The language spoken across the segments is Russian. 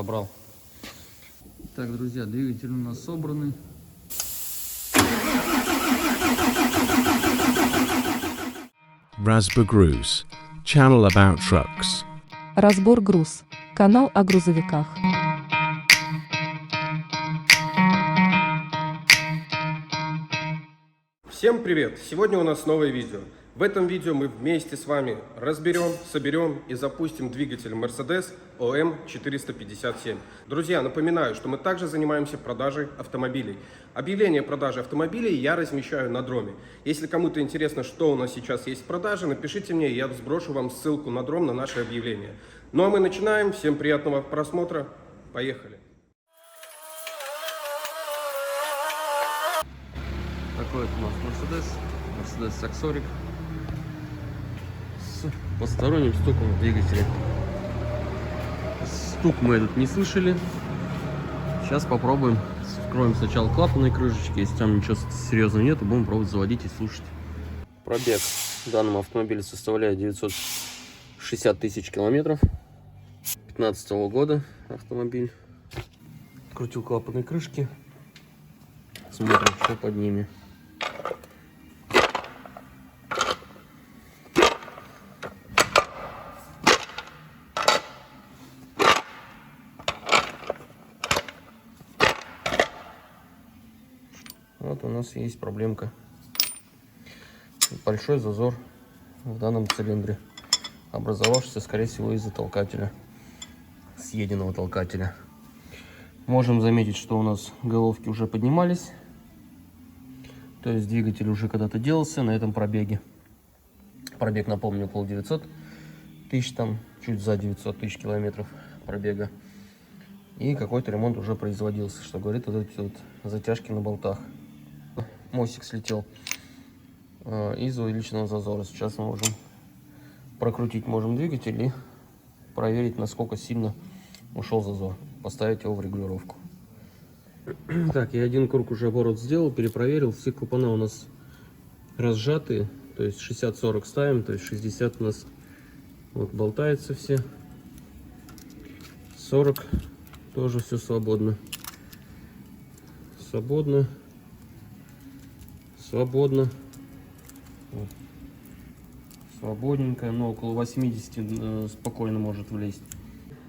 разобрал. Так, друзья, двигатель у нас собранный. Разбор Груз, channel about trucks. Разбор груз. Канал о грузовиках. Всем привет! Сегодня у нас новое видео. В этом видео мы вместе с вами разберем, соберем и запустим двигатель Mercedes OM 457. Друзья, напоминаю, что мы также занимаемся продажей автомобилей. Объявление продажи автомобилей я размещаю на Дроме. Если кому-то интересно, что у нас сейчас есть в продаже, напишите мне, и я сброшу вам ссылку на Дром на наше объявление. Ну а мы начинаем. Всем приятного просмотра. Поехали! Такой вот у нас Mercedes Saxoric с посторонним стуком в двигателе. Стук мы этот не слышали. Сейчас попробуем. Вскроем сначала клапанные крышечки. Если там ничего серьезного нет, будем пробовать заводить и слушать. Пробег в данном автомобиле составляет 960 тысяч километров. 2015 года автомобиль. Крутил клапанные крышки. Смотрим, что под ними. Вот у нас есть проблемка. Большой зазор в данном цилиндре, образовавшийся, скорее всего, из-за толкателя, съеденного толкателя. Можем заметить, что у нас головки уже поднимались. То есть двигатель уже когда-то делался на этом пробеге. Пробег, напомню, около 900 тысяч, там чуть за 900 тысяч километров пробега. И какой-то ремонт уже производился, что говорит вот эти вот затяжки на болтах. Мостик слетел из-за увеличенного зазора. Сейчас мы можем прокрутить двигатель и проверить, насколько сильно ушел зазор. Поставить его в регулировку. Так, я один круг уже оборот сделал, перепроверил. Все клапана у нас разжатые, то есть 60-40 ставим, то есть 60 у нас вот болтается все. 40 тоже все свободно. Свободно. Свободно. Вот. Свободненько, но около 80 спокойно может влезть.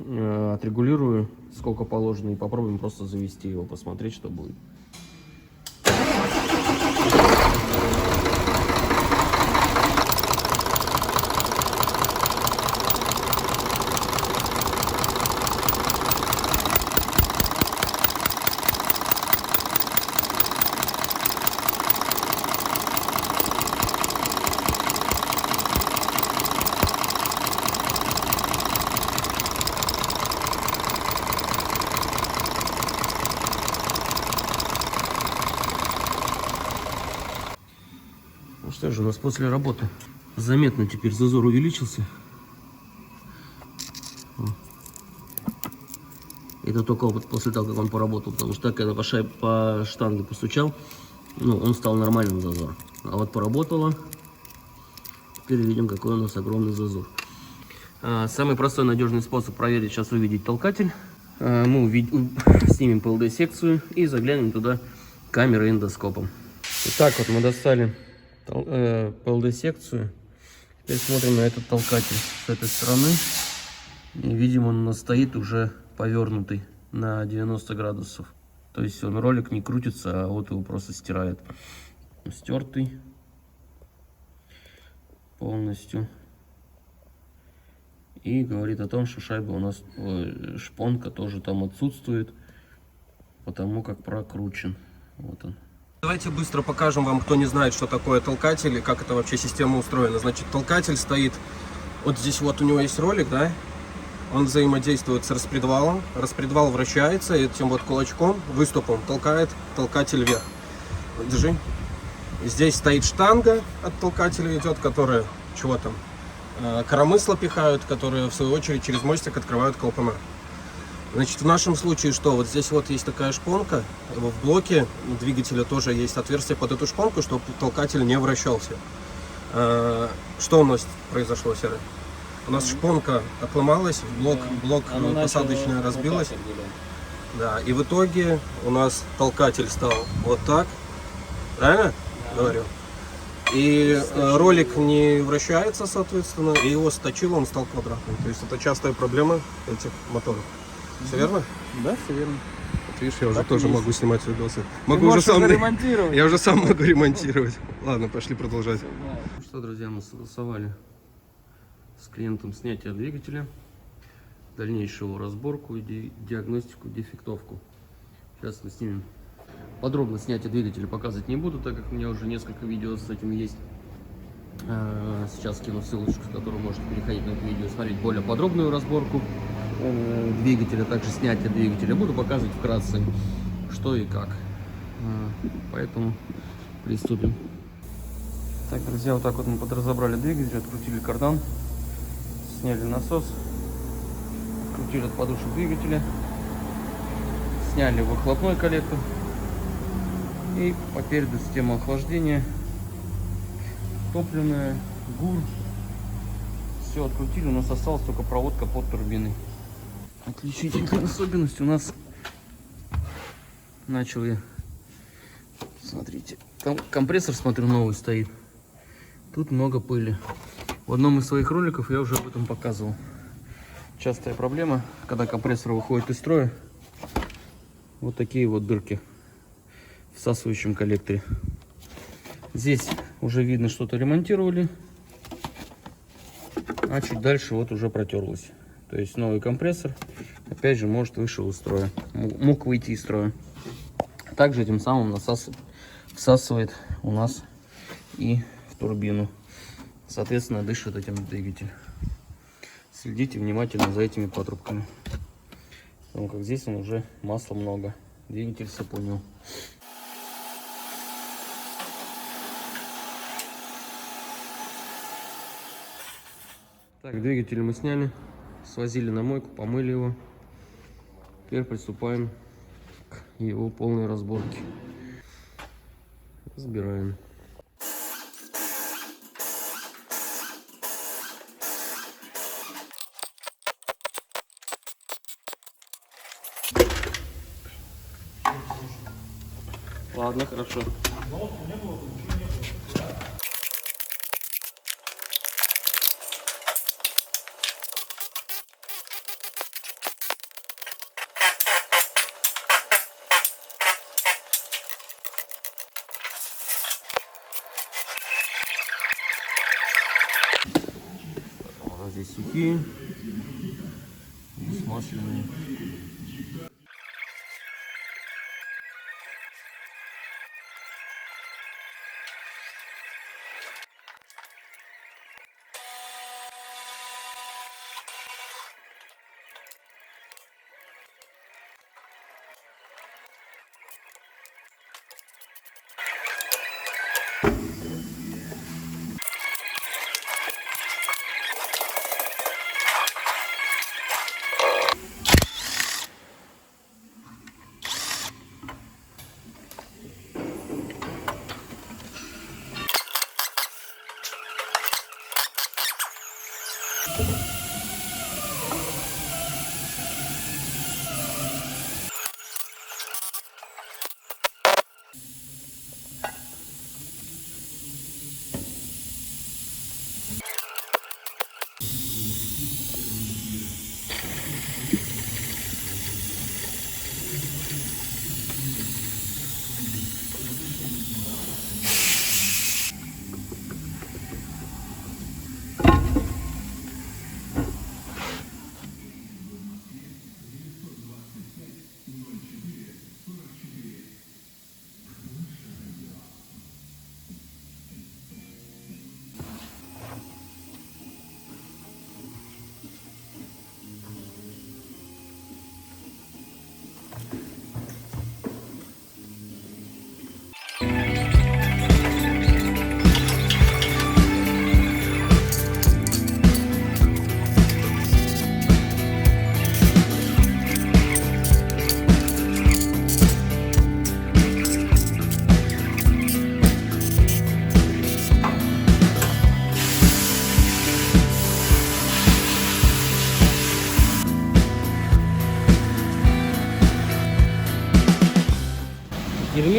Отрегулирую, сколько положено, и попробуем просто завести его, посмотреть, что будет. Что же, у нас после работы заметно теперь зазор увеличился. Это только после того, как он поработал, потому что так, когда по штанге постучал, он стал нормальным зазор. А вот поработало, теперь видим, какой у нас огромный зазор. Самый простой надежный способ проверить, сейчас увидеть толкатель. Мы снимем ПЛД-секцию и заглянем туда камерой эндоскопом. Итак, вот мы достали ПЛД-секцию. Теперь смотрим на этот толкатель с этой стороны. И видим, он у нас стоит уже повернутый на 90 градусов. То есть ролик не крутится, а вот его просто стирает. Стертый полностью. И говорит о том, что шайба у нас, шпонка тоже там отсутствует, потому как прокручен. Вот он. Давайте быстро покажем вам, кто не знает, что такое толкатель и как это вообще система устроена. Значит, толкатель стоит, вот здесь вот у него есть ролик, да, он взаимодействует с распредвалом, распредвал вращается, и этим вот кулачком, выступом толкает толкатель вверх. Держи. Здесь стоит штанга от толкателя идет, которая, чего там, коромысла пихают, которые в свою очередь через мостик открывают клапана. Значит, в нашем случае что? Вот здесь вот есть такая шпонка, в блоке двигателя тоже есть отверстие под эту шпонку, чтобы толкатель не вращался. Что у нас произошло, Серый? У нас шпонка отломалась, блок посадочный разбилась. Да, и в итоге у нас толкатель стал вот так. Правильно? Говорю. И ролик не вращается, соответственно, и его сточило, он стал квадратным. То есть это частая проблема этих моторов. Все верно? Да, все верно. Вот видишь, я уже Так тоже и есть. могу снимать видосы. Ты Могу уже можешь сам. заремонтировать. Я уже сам могу ремонтировать. Ладно, пошли продолжать. Ну что, друзья, мы согласовали с клиентом снятие двигателя, дальнейшую разборку и диагностику, дефектовку. Сейчас мы снимем. Подробно снятие двигателя показывать не буду, так как у меня уже несколько видео с этим есть. Сейчас кину ссылочку, с которой можете переходить на это видео, смотреть более подробную разборку двигателя, также снятие двигателя. Буду показывать вкратце, что и как. Поэтому приступим. Так, друзья, вот так вот мы подразобрали двигатель, открутили кардан, сняли насос, открутили от подушек двигателя, сняли выхлопной коллектор и по переду система охлаждения, топливная, ГУР. Все открутили, у нас осталась только проводка под турбиной. Отличительная особенность у нас начал я. Смотрите, там компрессор, смотрю, новый стоит. Тут много пыли. В одном из своих роликов я уже об этом показывал. Частая проблема, когда компрессор выходит из строя. Вот такие вот дырки в всасывающем коллекторе. Здесь уже видно, что-то ремонтировали. А чуть дальше вот уже протерлось. То есть новый компрессор, опять же, может вышел из строя. Мог выйти из строя. Также этим самым всасывает у нас и в турбину. Соответственно, дышит этим двигатель. Следите внимательно за этими патрубками. Потому как здесь он уже масла много. Двигатель сапунил. Так, двигатель мы сняли, свозили на мойку, помыли его. Теперь приступаем к его полной разборке. Разбираем. Ладно, хорошо. Здесь сухие, здесь масляные.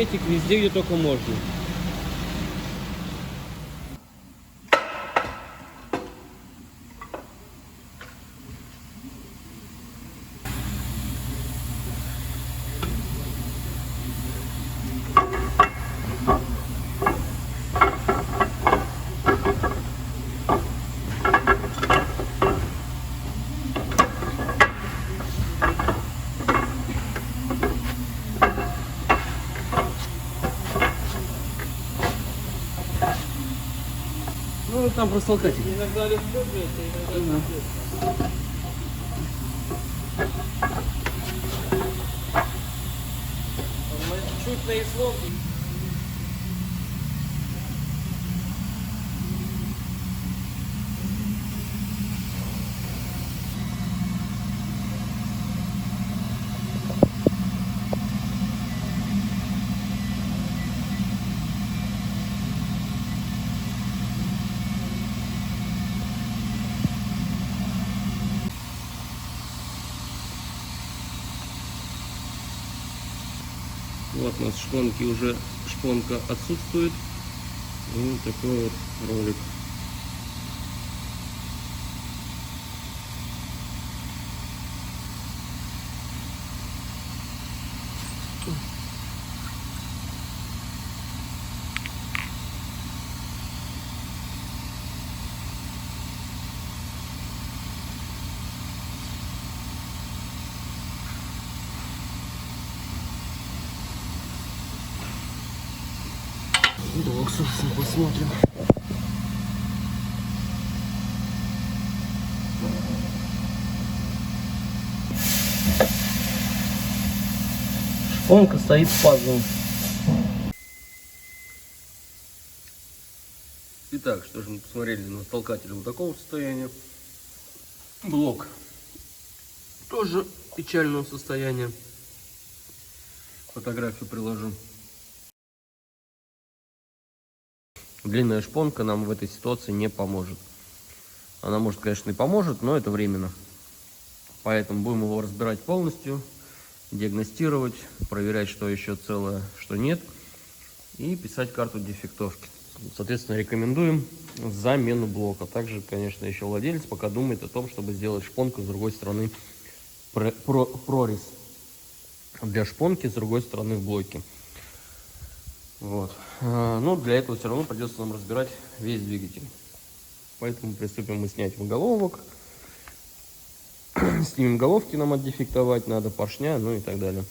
герметик везде, где только можно. Ну, там просто толкатель. Иногда легко бьется, иногда чуть на излом. Вот у нас шпонки уже, шпонка отсутствует. И вот такой вот ролик. Блок, собственно, посмотрим. Шпонка стоит с пазлом. Итак, что же мы посмотрели на толкатель вот такого состояния. Блок тоже печального состояния. Фотографию приложу. Длинная шпонка нам в этой ситуации не поможет. Она может, конечно, и поможет, но это временно. Поэтому будем его разбирать полностью, диагностировать, проверять, что еще целое, что нет, и писать карту дефектовки. Соответственно, рекомендуем замену блока. Также, конечно, еще владелец пока думает о том, чтобы сделать шпонку с другой стороны, прорез для шпонки с другой стороны в блоке. Вот. Но для этого все равно придется нам разбирать весь двигатель. Поэтому приступим мы снять головок. Снимем головки, нам отдефектовать надо, поршня, ну и так далее.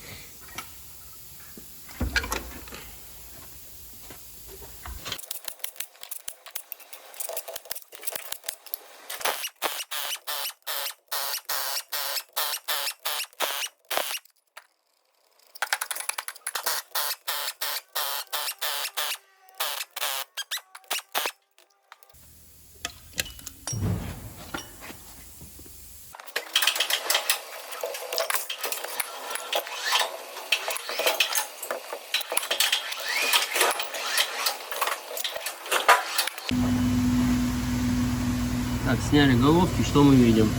Так, сняли головки, что мы видим?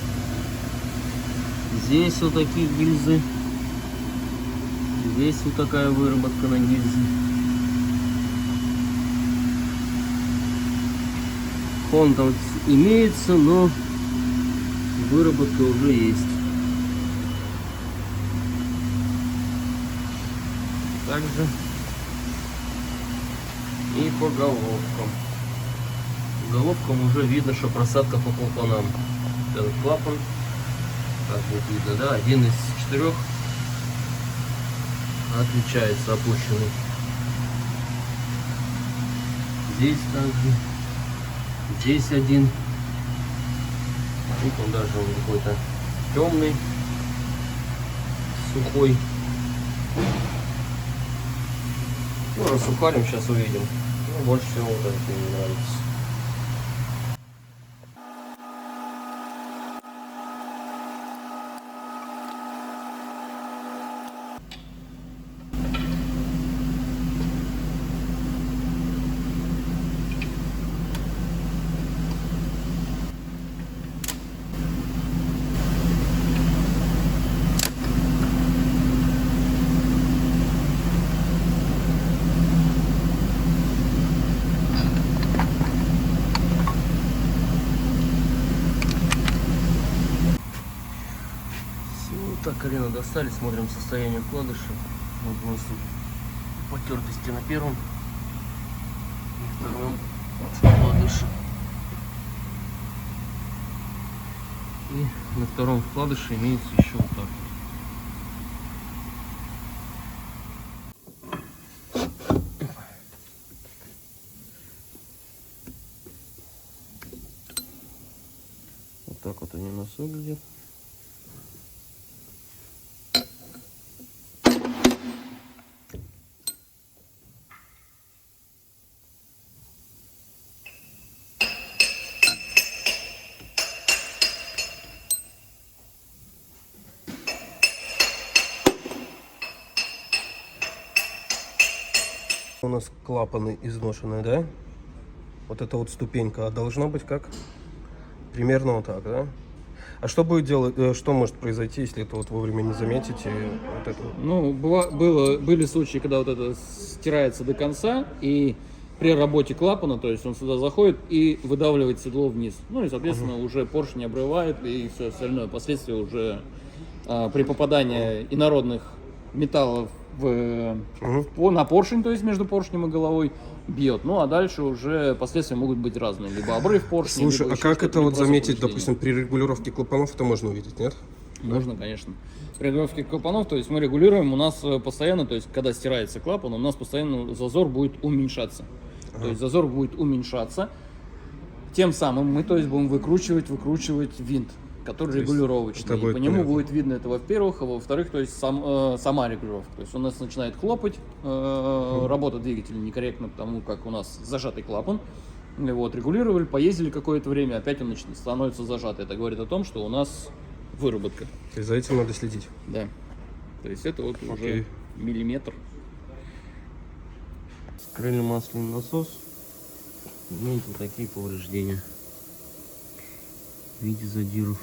Здесь вот такие гильзы. Здесь вот такая выработка на гильзе. Он там имеется, но выработка уже есть. Также и по головкам. Головкам уже видно, что просадка по клапанам. Этот клапан, как будет видно, да, один из 4 отличается, опущенный. Здесь также, здесь один. Тут он даже какой-то темный, сухой. Ну, рассухарим, сейчас увидим. Ну, больше всего вот это мне нравится. колено достали, смотрим состояние вкладыша. Вот у нас тут потертости на первом и втором вкладыше. И на втором вкладыше имеется еще вот так. Вот так вот они у нас выглядят. У нас клапаны изношенные, да? Вот эта вот ступенька должна быть как? Примерно вот так, да? А что будет делать, что может произойти, если это вот вовремя не заметите? Вот это? Ну, были случаи, когда вот это стирается до конца, и при работе клапана, то есть он сюда заходит и выдавливает седло вниз. Ну и, соответственно, уже поршень обрывает и все остальное. Последствия уже при попадании инородных металлов на поршень, то есть между поршнем и головой, бьет. Ну а дальше уже последствия могут быть разные. Либо обрыв поршня. Слушай, а как это вот заметить, допустим, при регулировке клапанов это можно увидеть, нет? Можно, конечно. При регулировке клапанов, то есть мы регулируем, у нас постоянно, то есть когда стирается клапан, у нас постоянно зазор будет уменьшаться. То есть зазор будет уменьшаться. Тем самым мы, то есть, будем выкручивать винт, который регулировочный. И по нему будет видно это, во-первых, а во-вторых, то есть сама регулировка. То есть у нас начинает хлопать, работа двигателя некорректно, потому как у нас зажатый клапан. Вот, регулировали, поездили какое-то время, опять он становится зажатый. Это говорит о том, что у нас выработка. То есть за этим надо следить. Да. То есть это вот уже миллиметр. Скрыли масляный насос. Имеет вот такие повреждения в виде задиров.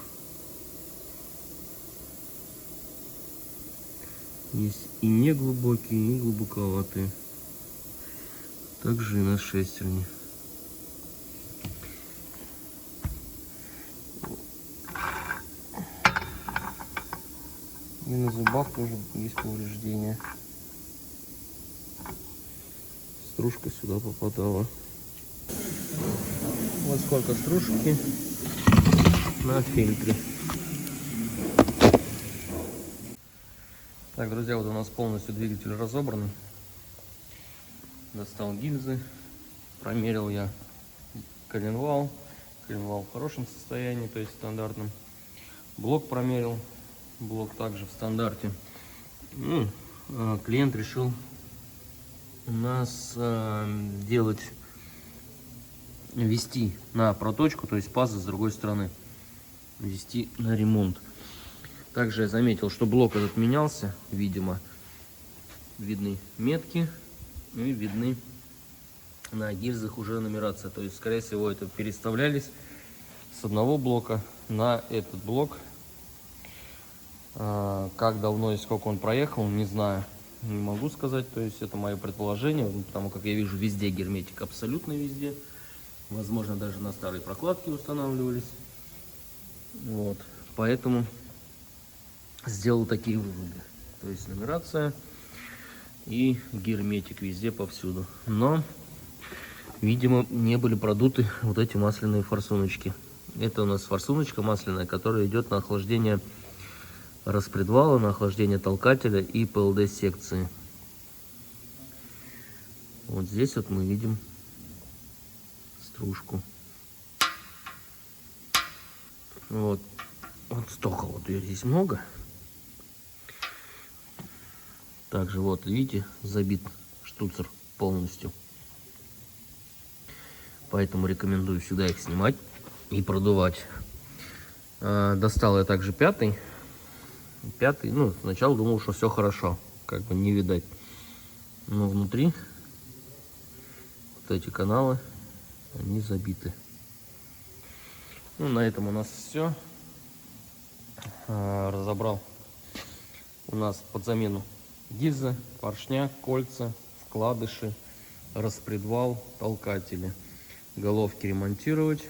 Есть и неглубокие, и глубоковатые. Также и на шестерне. И на зубах тоже есть повреждения. Стружка сюда попадала. Вот сколько стружки на фильтре. Так, друзья, вот у нас полностью двигатель разобран. Достал гильзы, промерил я коленвал. Коленвал в хорошем состоянии, то есть стандартном. Блок промерил. Блок также в стандарте. Клиент решил у нас вести на проточку, то есть пазы с другой стороны, вести на ремонт. Также я заметил, что блок этот менялся, видимо, видны метки и видны на гильзах уже нумерация, то есть скорее всего это переставлялись с одного блока на этот блок. Как давно и сколько он проехал, не знаю, не могу сказать, то есть это мое предположение, потому как я вижу везде герметик, абсолютно везде. Возможно, даже на старой прокладке устанавливались. Вот. Поэтому сделал такие выводы. То есть нумерация и герметик везде, повсюду. Но, видимо, не были продуты вот эти масляные форсуночки. Это у нас форсуночка масляная, которая идет на охлаждение распредвала, на охлаждение толкателя и ПЛД секции. Вот здесь вот мы видим стружку. Вот столько вот ее здесь много. Также вот видите, забит штуцер полностью. Поэтому рекомендую всегда их снимать и продувать. Достал я также пятый. Ну, сначала думал, что все хорошо, как бы не видать. Но внутри вот эти каналы, они забиты. Ну, на этом у нас все. Разобрал у нас под замену гильзы, поршня, кольца, вкладыши, распредвал, толкатели. Головки ремонтировать.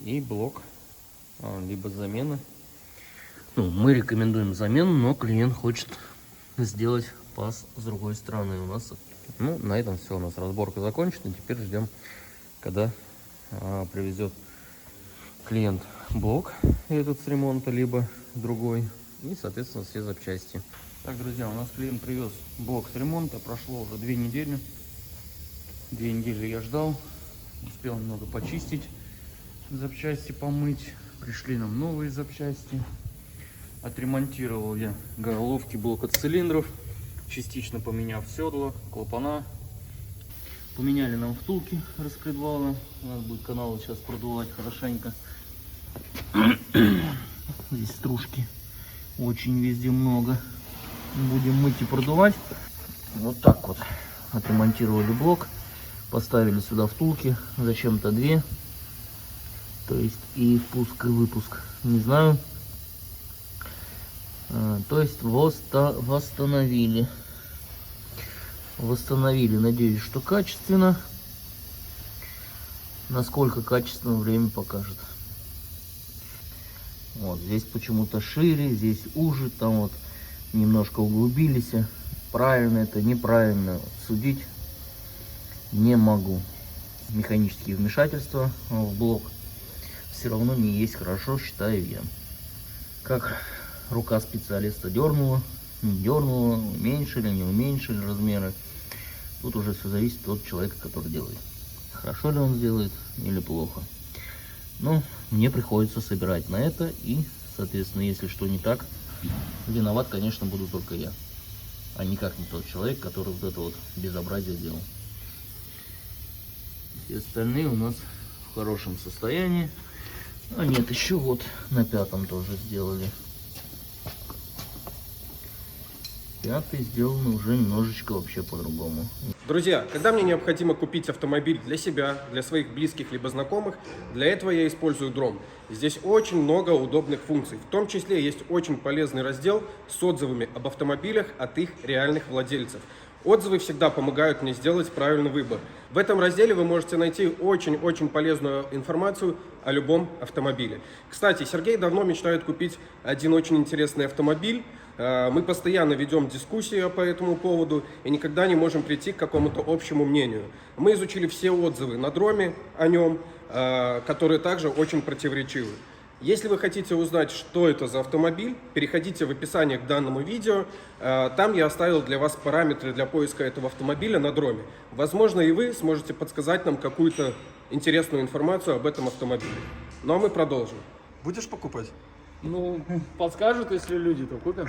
И блок либо замена, Ну, мы рекомендуем замену, но клиент хочет сделать паз с другой стороны. У нас, ну, на этом все, у нас разборка закончена. Теперь ждем, когда привезет клиент блок этот с ремонта, либо другой, и, соответственно, все запчасти. Так, друзья, у нас клиент привез блок с ремонта, прошло уже 2 недели. 2 недели я ждал, успел немного почистить, запчасти помыть, пришли нам новые запчасти. Отремонтировал я головки блока цилиндров, частично поменяв седла, клапана. Поменяли нам втулки распредвала. У нас будет канал сейчас продувать хорошенько. Здесь стружки очень везде много. Будем мыть и продувать. Вот так вот отремонтировали блок. Поставили сюда втулки. Зачем-то 2. То есть и впуск, и выпуск. Не знаю. То есть восстановили. Восстановили. Надеюсь, что качественно. Насколько качественно, время покажет. Вот здесь почему-то шире, здесь уже, там вот немножко углубились. Правильно это, неправильно судить не могу. Механические вмешательства в блок все равно не есть хорошо, считаю я. Как рука специалиста дернула, не дернула, уменьшили, не уменьшили размеры. Тут уже все зависит от человека, который делает. Хорошо ли он сделает или плохо. Но мне приходится собирать на это, и, соответственно, если что не так, виноват, конечно, буду только я, а никак не тот человек, который вот это вот безобразие делал. Все остальные у нас в хорошем состоянии. А нет, еще вот на 5-м тоже сделали. 5-й сделан уже немножечко вообще по-другому. Друзья, когда мне необходимо купить автомобиль для себя, для своих близких либо знакомых, для этого я использую Дром. Здесь очень много удобных функций. В том числе есть очень полезный раздел с отзывами об автомобилях от их реальных владельцев. Отзывы всегда помогают мне сделать правильный выбор. В этом разделе вы можете найти очень-очень полезную информацию о любом автомобиле. Кстати, Сергей давно мечтает купить один очень интересный автомобиль. Мы постоянно ведем дискуссии по этому поводу и никогда не можем прийти к какому-то общему мнению. Мы изучили все отзывы на Дроме о нем, которые также очень противоречивы. Если вы хотите узнать, что это за автомобиль, переходите в описание к данному видео. Там я оставил для вас параметры для поиска этого автомобиля на Дроме. Возможно, и вы сможете подсказать нам какую-то интересную информацию об этом автомобиле. Ну а мы продолжим. Будешь покупать? Ну, подскажут, если люди, то купим.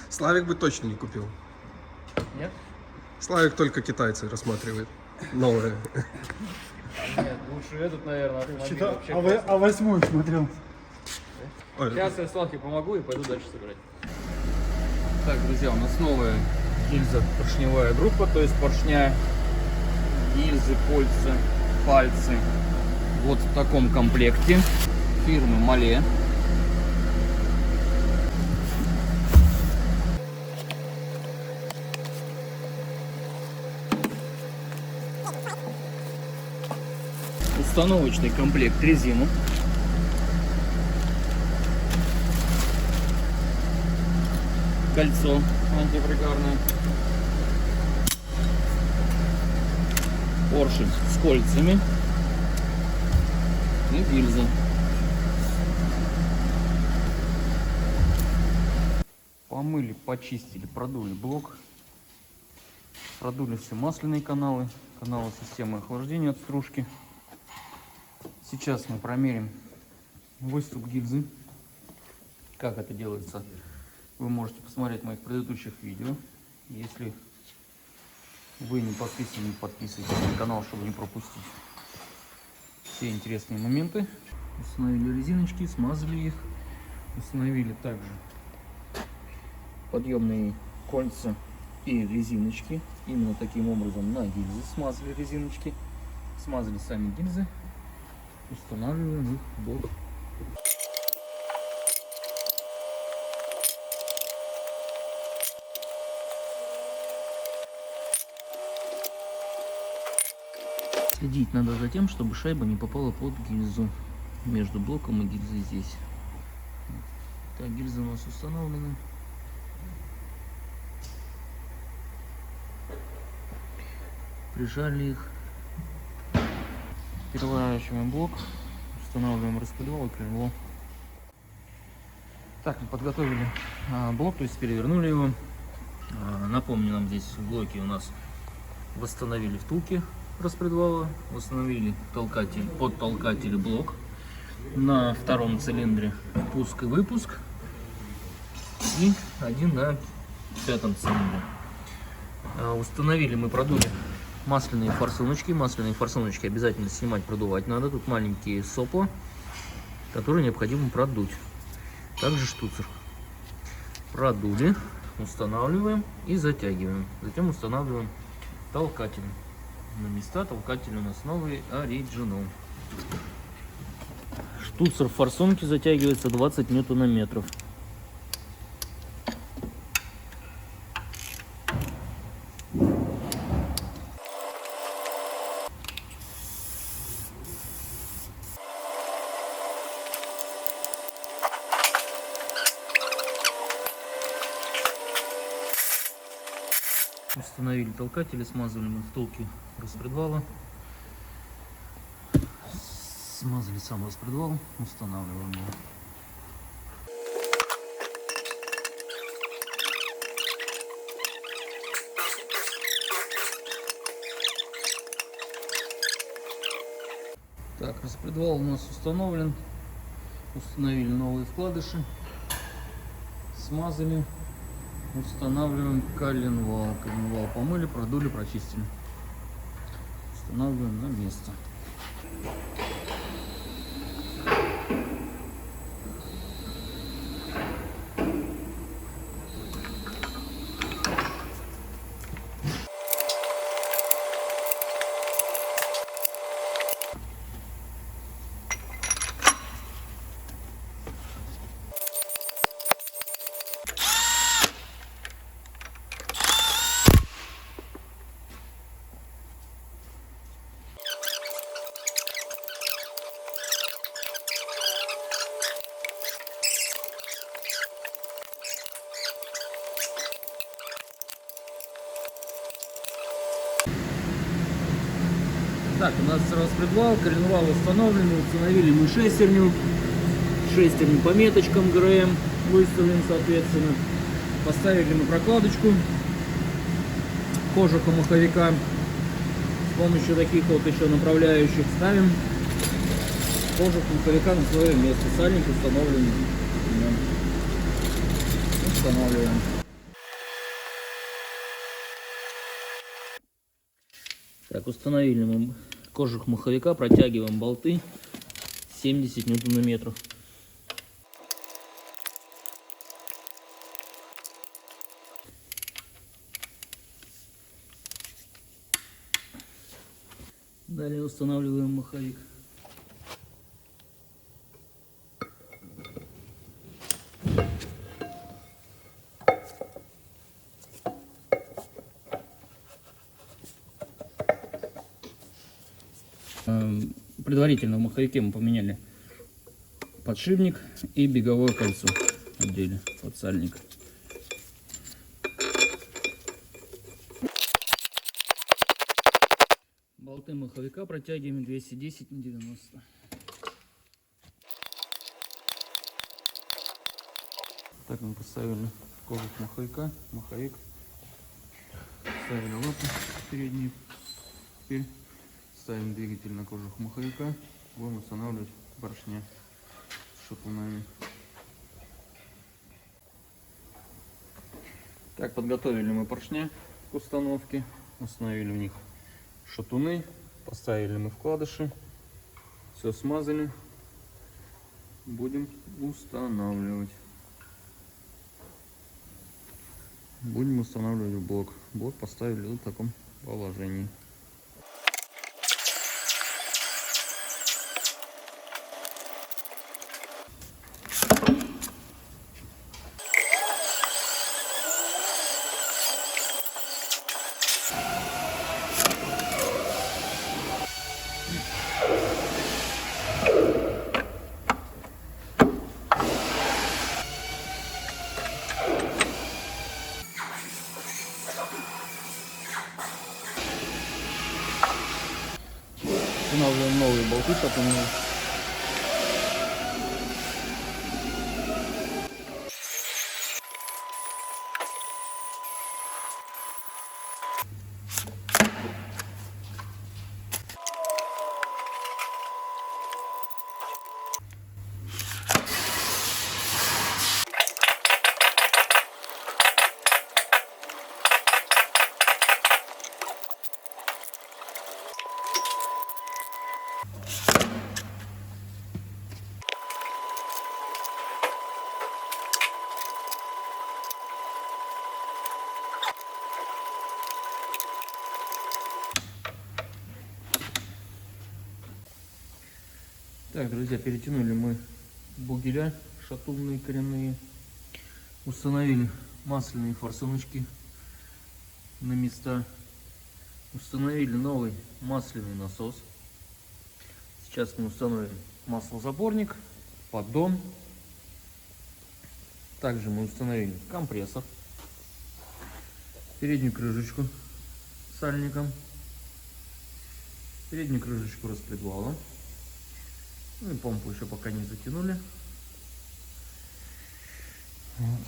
Славик бы точно не купил. Нет? Славик только китайцы рассматривает. Новые. Нет, лучше этот, наверное, автомобиль вообще. А 8-й смотрел. Ой, Сейчас я Славке помогу и пойду дальше собирать. Так, друзья, у нас новая гильза поршневая группа, то есть поршня, гильзы, кольца, пальцы. Вот в таком комплекте фирмы Мале. Установочный комплект резины. Кольцо антипригарное. Поршень с кольцами. И гильза. Помыли, почистили, продули блок. Продули все масляные каналы. Каналы системы охлаждения от стружки. Сейчас мы промерим выступ гильзы. Как это делается, вы можете посмотреть в моих предыдущих видео. Если вы не подписаны, подписывайтесь на канал, чтобы не пропустить все интересные моменты. Установили резиночки, смазали их. Установили также подъемные кольца и резиночки. Именно таким образом на гильзы смазали резиночки. Смазали сами гильзы. Устанавливаем их в блок. Следить надо за тем, чтобы шайба не попала под гильзу. Между блоком и гильзой здесь. Так, гильзы у нас установлены. Прижали их. Переворачиваем блок, устанавливаем распредвал и крыло. Так, мы подготовили блок, то есть перевернули его. Напомню, нам здесь в блоке у нас восстановили втулки распредвала, восстановили толкатель, подтолкатель и блок. На втором цилиндре впуск и выпуск. И один на пятом цилиндре. Установили, мы продули масляные форсуночки. Масляные форсуночки обязательно снимать, продувать надо. Тут маленькие сопла, которые необходимо продуть. Также штуцер. Продули, устанавливаем и затягиваем. Затем устанавливаем толкатель. На места толкатель у нас новый Original. Штуцер форсунки затягивается 20 ньютонометров. Установили толкатели, смазали мы втулки распредвала. Смазали сам распредвал, устанавливаем его. Так, распредвал у нас установлен. Установили новые вкладыши. Смазали. Устанавливаем коленвал. Коленвал помыли, продули, прочистили. Устанавливаем на место. Так, у нас распредвал, коленвал установлен, установили мы шестерню. Шестерню по меточкам ГРМ выставлен соответственно. Поставили мы прокладочку кожуха маховика. С помощью таких вот еще направляющих ставим кожух маховика на свое место. Сальник установлен. Устанавливаем. Так, установили мы кожух маховика, протягиваем болты 70 ньютонометров. Далее устанавливаем маховик. Предварительно в маховике мы поменяли подшипник и беговое кольцо отдельно, подсальник. Болты маховика протягиваем 210 на 90. Так, мы поставили кожух маховика, маховик, ставили лапы передние. Теперь ставим двигатель на кожух маховика, будем устанавливать поршня с шатунами. Так, подготовили мы поршня к установке, установили в них шатуны, поставили мы вкладыши, все смазали, будем устанавливать. Будем устанавливать блок. Блок поставили в таком положении. Устанавливаем новые болты, потом Так, друзья, перетянули мы бугеля шатунные коренные, установили масляные форсуночки на места, установили новый масляный насос. Сейчас мы установим маслозаборник, поддон. Также мы установили компрессор, переднюю крышечку с сальником, переднюю крышечку распредвала. Ну и помпу еще пока не затянули. Вот.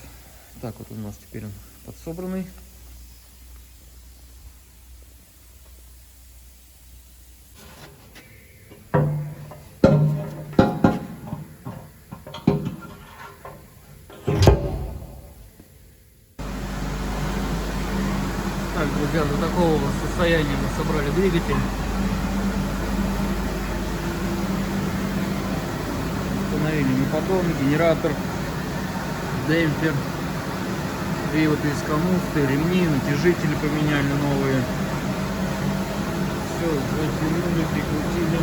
Так вот у нас теперь он подсобранный. Так, друзья, до такого состояния мы собрали двигатель. Установили мефатрон, генератор, демпфер, привод из коммуфты, ремни, натяжители поменяли новые. Все, затянули, прикрутили.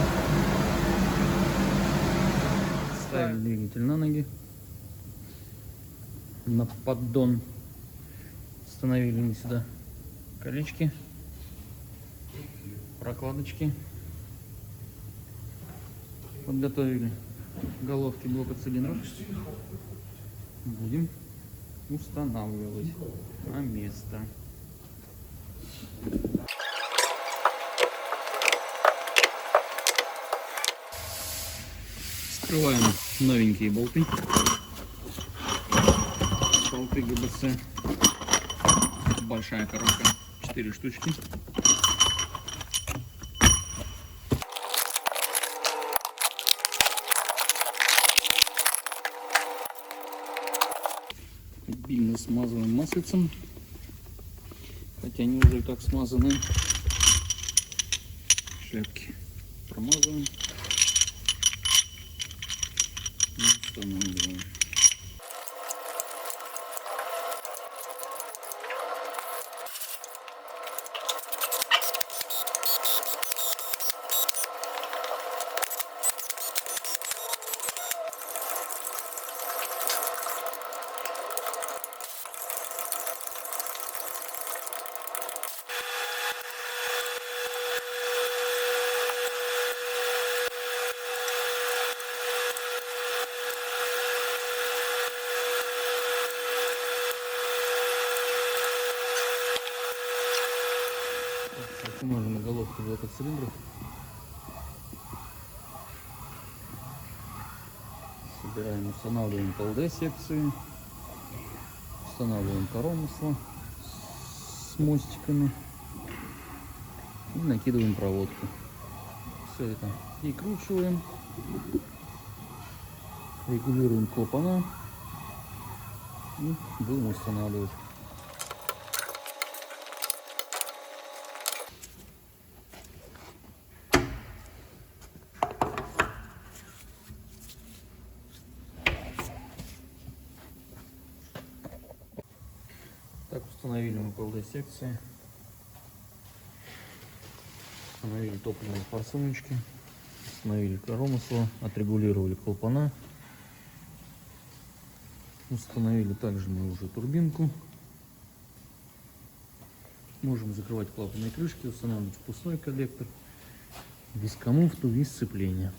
Ставим двигатель на ноги. На поддон установили мы сюда колечки, прокладочки. Подготовили головки блока цилиндров. Будем устанавливать на место. Скрываем новенькие болты. Болты ГБЦ. Большая коробка. 4 штучки. Обильно смазываем маслицем, хотя они уже так смазаны. Шляпки промазываем и устанавливаем. Установим головку блока цилиндров. Собираем, устанавливаем ПЛД секции, устанавливаем коромысло с мостиками и накидываем проводку. Все это прикручиваем, регулируем клапана и будем устанавливать. Так, установили мы ПЛД секции, установили топливные форсуночки, установили коромысло, отрегулировали клапана, установили также мы уже турбинку. Можем закрывать клапанные крышки, устанавливать впускной коллектор, без коммуфту, без сцепления.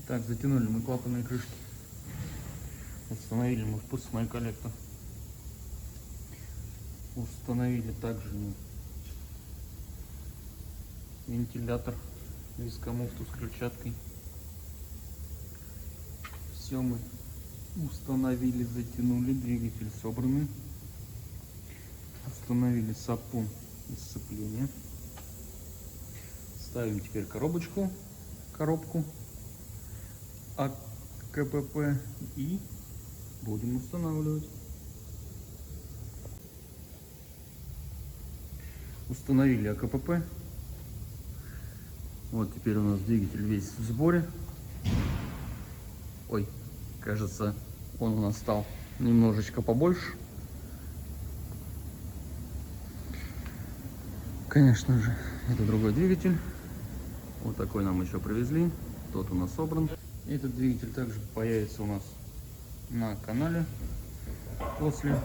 Так, затянули мы клапанные крышки. Установили мы впускной коллектор. Установили также вентилятор, вискомуфту с крыльчаткой. Все мы установили, затянули, двигатель собранный. Установили сапун из сцепления. Ставим теперь коробку АКПП и будем устанавливать. Установили АКПП. Вот теперь у нас двигатель весь в сборе. Ой, кажется, он у нас стал немножечко побольше. Конечно же, это другой двигатель. Вот такой нам еще привезли. Тот у нас собран. Этот двигатель также появится у нас на канале после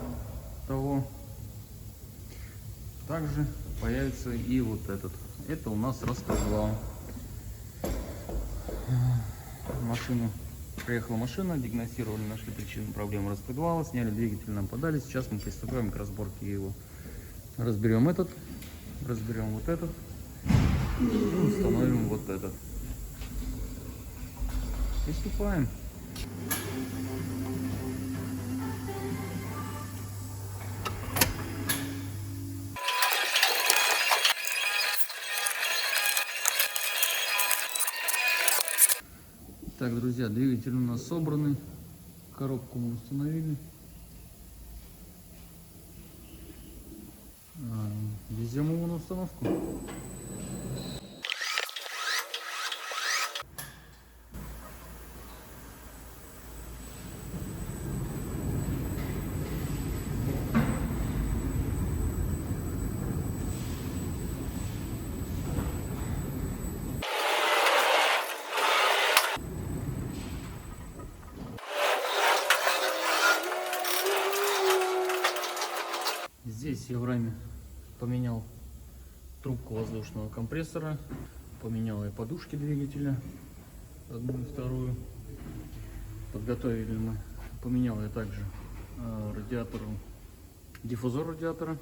того. Также появится и вот этот. Это у нас распредвал. Приехала машина, диагностировали, нашли причину проблемы распредвала, сняли двигатель, нам подали. Сейчас мы приступаем к разборке его. Разберем этот, разберем вот этот и установим вот этот. Приступаем. Так, друзья, двигатель у нас собранный, коробку мы установили. Везем его на установку. Здесь я в раме поменял трубку воздушного компрессора, поменял и подушки двигателя, одну и вторую. Подготовили мы, поменял я также диффузор радиатора.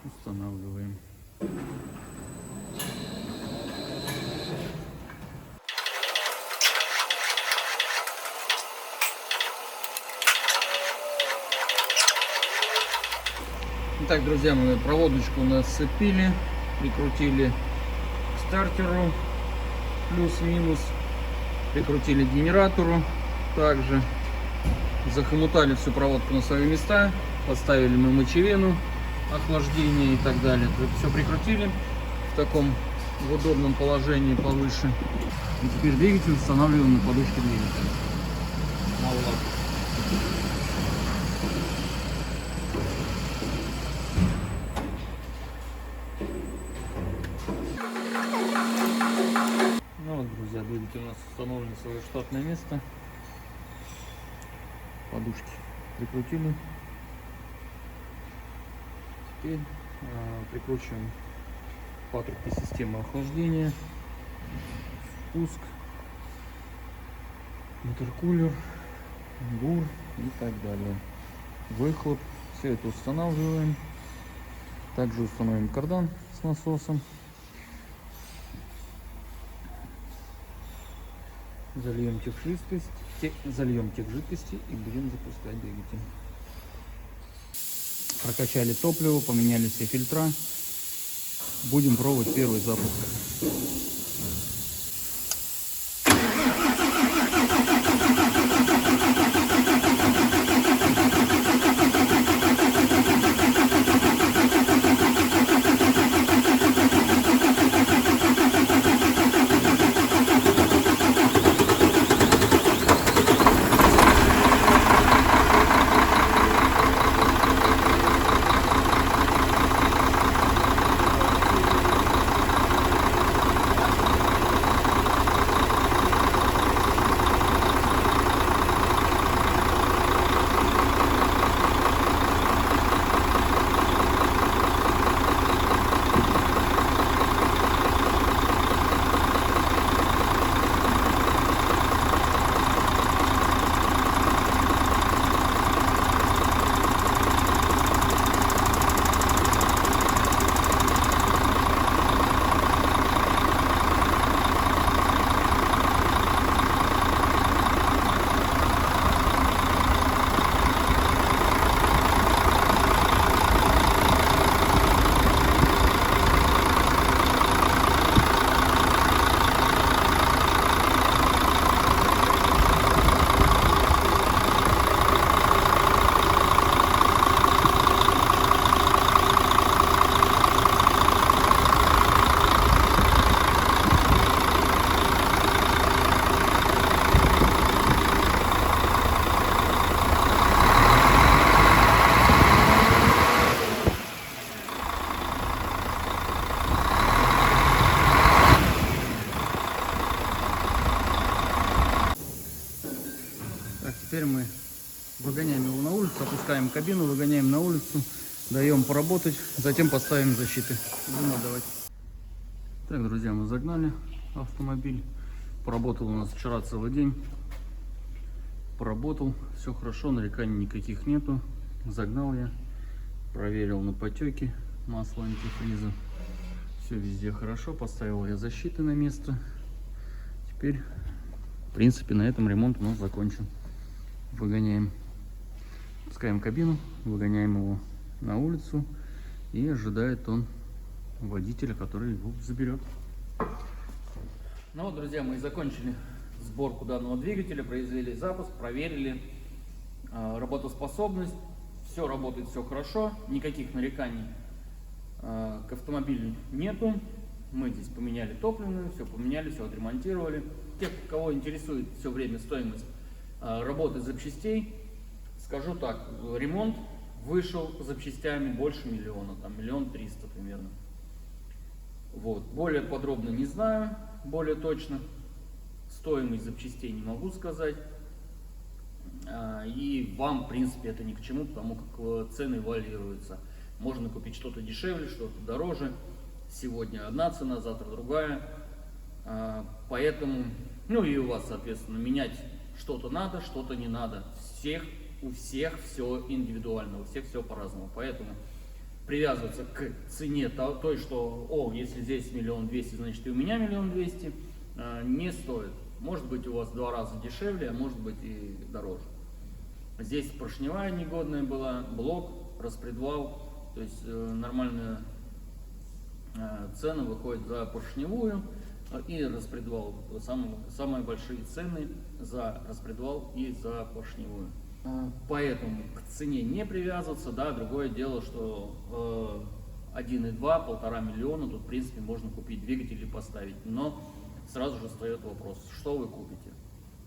Устанавливаем. Итак, друзья, мы проводочку нацепили, прикрутили к стартеру, плюс-минус, прикрутили к генератору, также захомутали всю проводку на свои места, поставили мы мочевину, охлаждение и так далее. Все прикрутили в таком в удобном положении повыше. И теперь двигатель устанавливаем на подушке двигателя. Ну вот, друзья, двигатель у нас установлен в свое штатное место. Подушки прикрутили. Теперь прикручиваем патрубки системы охлаждения, впуск, интеркулер, бур и так далее. Выхлоп. Все это устанавливаем. Также установим кардан с насосом. Зальем тех жидкости и будем запускать двигатель. Прокачали топливо, поменяли все фильтра. Будем пробовать первый запуск. теперь мы выгоняем его на улицу, опускаем кабину, выгоняем на улицу, даем поработать, затем поставим защиты. Будем отдавать. Так, друзья, мы загнали автомобиль. Поработал у нас вчера целый день. Поработал, все хорошо, нареканий никаких нету. Загнал я, проверил на потеки масло антифриза. Все везде хорошо, поставил я защиты на место. Теперь, в принципе, на этом ремонт у нас закончен. Выгоняем, пускаем кабину, выгоняем его на улицу, и ожидает он водителя, который его заберет. Ну вот, друзья, мы закончили сборку данного двигателя, произвели запуск, проверили работоспособность. Все работает, все хорошо, никаких нареканий к автомобилю нету. Мы здесь поменяли топливную, все поменяли, все отремонтировали. Тех, кого интересует все время стоимость работы запчастей, скажу так, ремонт вышел запчастями больше миллиона, там 1 300 000 примерно. Вот. Более подробно не знаю, более точно стоимость запчастей не могу сказать. И вам, в принципе, это ни к чему, потому как цены варьируются. Можно купить что-то дешевле, что-то дороже. Сегодня одна цена, завтра другая. Поэтому, ну и у вас, соответственно, менять что-то надо, что-то не надо. У всех все индивидуально, у всех все по-разному. Поэтому привязываться к цене той, что, если здесь 1 200 000, значит и у меня 1 200 000, не стоит. Может быть, у вас в 2 раза дешевле, а может быть и дороже. Здесь поршневая негодная была, блок, распредвал, то есть нормальная цена выходит за поршневую и распредвал. Самые большие цены за распредвал и за поршневую. Поэтому к цене не привязываться. Да, другое дело, что 1,2, 1,5 миллиона, тут в принципе можно купить двигатель и поставить. Но сразу же встает вопрос, что вы купите?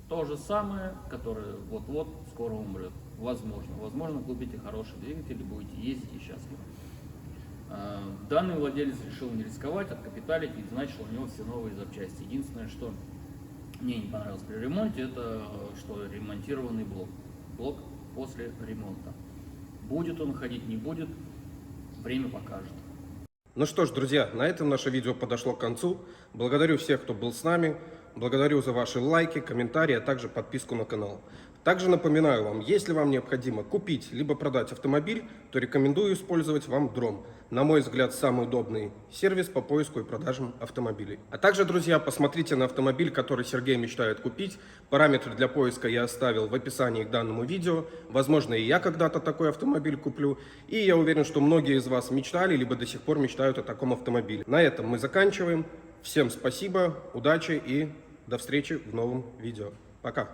То же самое, которое вот-вот скоро умрет. Возможно, купите хороший двигатель и будете ездить и счастливы. Данный владелец решил не рисковать, откапиталить, ведь начал у него все новые запчасти. Единственное, что мне не понравилось при ремонте, это что ремонтированный блок. Блок после ремонта. Будет он ходить, не будет, время покажет. Ну что ж, друзья, на этом наше видео подошло к концу. Благодарю всех, кто был с нами. Благодарю за ваши лайки, комментарии, а также подписку на канал. Также напоминаю вам, если вам необходимо купить либо продать автомобиль, то рекомендую использовать вам Дром. На мой взгляд, самый удобный сервис по поиску и продажам автомобилей. А также, друзья, посмотрите на автомобиль, который Сергей мечтает купить. Параметры для поиска я оставил в описании к данному видео. Возможно, и я когда-то такой автомобиль куплю. И я уверен, что многие из вас мечтали, либо до сих пор мечтают о таком автомобиле. На этом мы заканчиваем. Всем спасибо, удачи и до встречи в новом видео. Пока!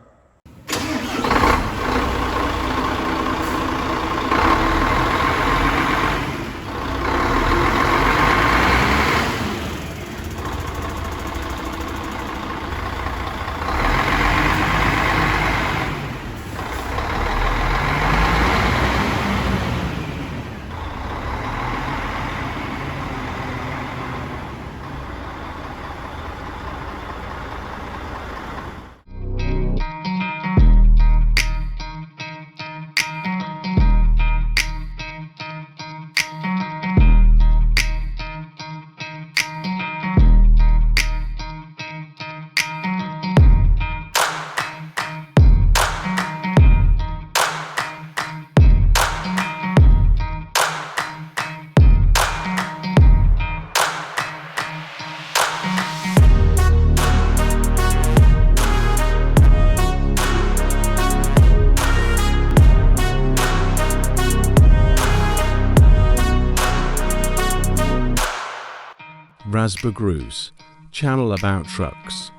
Razborgruuz, channel about trucks.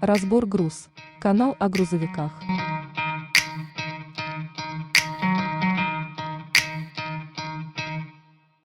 Разбор груз. Канал о грузовиках.